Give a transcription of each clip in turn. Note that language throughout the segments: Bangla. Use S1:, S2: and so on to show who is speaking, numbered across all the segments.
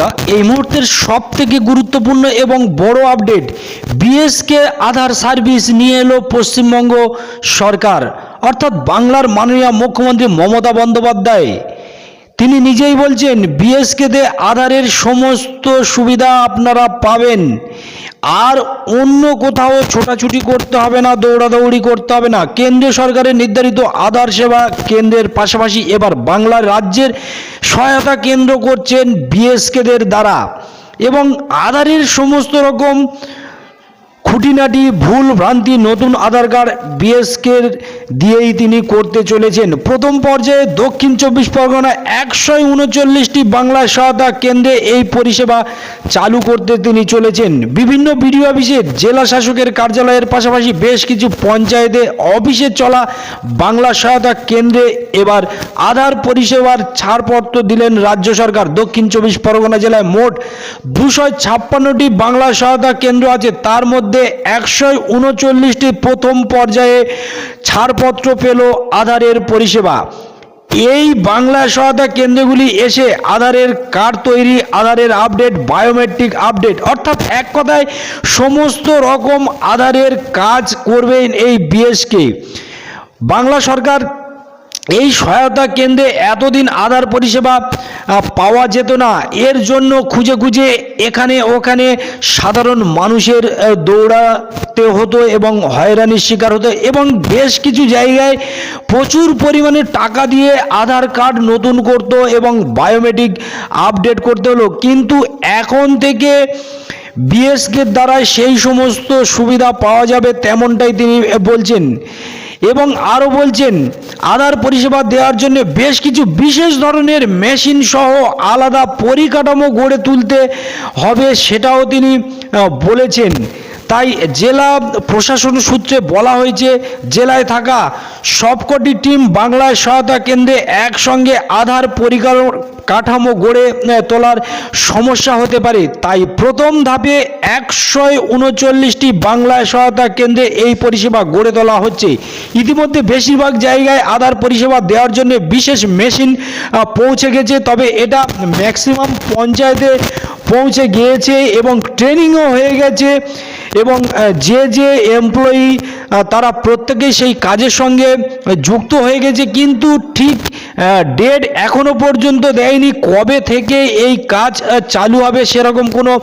S1: বন্ধুরা, এই মুহূর্তের সবথেকে গুরুত্বপূর্ণ এবং বড় আপডেট, বিএসকে আধার সার্ভিস নিয়ে এলো পশ্চিমবঙ্গ সরকার, অর্থাৎ বাংলার মাননীয় মুখ্যমন্ত্রী মমতা বন্দ্যোপাধ্যায়। তিনি নিজেই বলছেন বিএসকেতে আধারের সমস্ত সুবিধা আপনারা পাবেন, আর অন্য কোথাও ছোটাছুটি করতে হবে না, দৌড়াদৌড়ি করতে হবে না। কেন্দ্রীয় সরকারের নির্ধারিত আধার সেবা কেন্দ্রের পাশাপাশি এবার বাংলার রাজ্যের সহায়তা কেন্দ্র করছেন বিএসকেদের দ্বারা, এবং আধারের সমস্ত রকম খুঁটিনাটি ভুল ভ্রান্তি নতুন আধার কার্ড বিএসকে দিয়েই তিনি করতে চলেছেন। প্রথম পর্যায়ে দক্ষিণ 24 পরগনা 139টি বাংলা সহায়তা কেন্দ্রে এই পরিষেবা চালু করতে তিনি চলেছেন। বিভিন্ন বিডিও অফিসে জেলা শাসকের কার্যালয়ের পাশাপাশি বেশ কিছু পঞ্চায়েতে অফিসে চলা বাংলা সহায়তা কেন্দ্রে এবার আধার পরিষেবার ছাড়পত্র দিলেন রাজ্য সরকার। দক্ষিণ 24 পরগনা জেলায় মোট 256টি বাংলা সহায়তা কেন্দ্র আছে, তার মধ্যে 139টি প্রথম পর্যায়ে ছাড়পত্র পেল আধারের পরিষেবা। এই বাংলা সহায়তা কেন্দ্রগুলি এসে আধারের কার্ড তৈরি, আধারের আপডেট, বায়োমেট্রিক আপডেট, অর্থাৎ এক কথায় সমস্ত রকম আধারের কাজ করবেন এই বিএসকে। বাংলা সরকার এই সহায়তা কেন্দ্রে এতদিন আধার পরিষেবা পাওয়া যেত না, এর জন্য খুঁজে খুঁজে এখানে ওখানে সাধারণ মানুষের দৌড়াতে হতো এবং হয়রানির শিকার হতো, এবং বেশ কিছু জায়গায় প্রচুর পরিমাণে টাকা দিয়ে আধার কার্ড নতুন করতো এবং বায়োমেট্রিক আপডেট করতে হলো। কিন্তু এখন থেকে বিএসকের দ্বারা সেই সমস্ত সুবিধা পাওয়া যাবে, তেমনটাই তিনি বলছেন। এবং আরও বলছেন আধার পরিষেবা দেওয়ার জন্য বেশ কিছু বিশেষ ধরনের মেশিন সহ আলাদা পরিকাঠামো গড়ে তুলতে হবে, সেটাও তিনি বলেছেন। তাই জেলা প্রশাসন সূত্রে বলা হয়েছে জেলায় থাকা সবকটি টিম বাংলা সহায়তা কেন্দ্রে একসঙ্গে আধার পরিকাঠামো গড়ে তোলার সমস্যা হতে পারে। তাই প্রথম ধাপে 139টি বাংলা সহায়তা কেন্দ্রে এই পরিষেবা গড়ে তোলা হচ্ছে। ইতিমধ্যে বেশিরভাগ জায়গায় আধার পরিষেবা দেওয়ার জন্য বিশেষ মেশিন পৌঁছে গেছে, তবে এটা ম্যাক্সিমাম পঞ্চায়েতে পৌঁছে গিয়েছে এবং ট্রেনিংও হয়ে গেছে, এবং যে এমপ্লয়ি তারা প্রত্যেকেই সেই কাজের সঙ্গে যুক্ত হয়ে গেছে, কিন্তু ঠিক ডেট এখনো পর্যন্ত দেয়নি কবে থেকে এই কাজ চালু হবে, সেরকম কোনো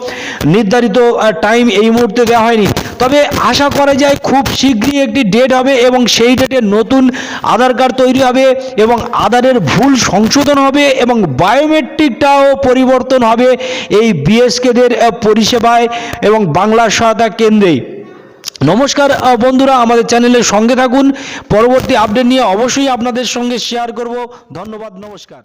S1: নির্ধারিত টাইম এই মুহূর্তে দেওয়া হয়নি। তবে আশা করা যায় খুব শীঘ্রই একটি ডেট হবে এবং সেই ডেটে নতুন আধার কার্ড তৈরি হবে এবং আধারের ভুল সংশোধন হবে এবং বায়োমেট্রিকটাও পরিবর্তন হবে এই বিএসকেদের পরিষেবায় এবং বাংলা সহায়তা কেন্দ্রে। নমস্কার বন্ধুরা, আমাদের চ্যানেলের সঙ্গে থাকুন, পরবর্তী আপডেট নিয়ে অবশ্যই আপনাদের সঙ্গে শেয়ার করব। ধন্যবাদ, নমস্কার।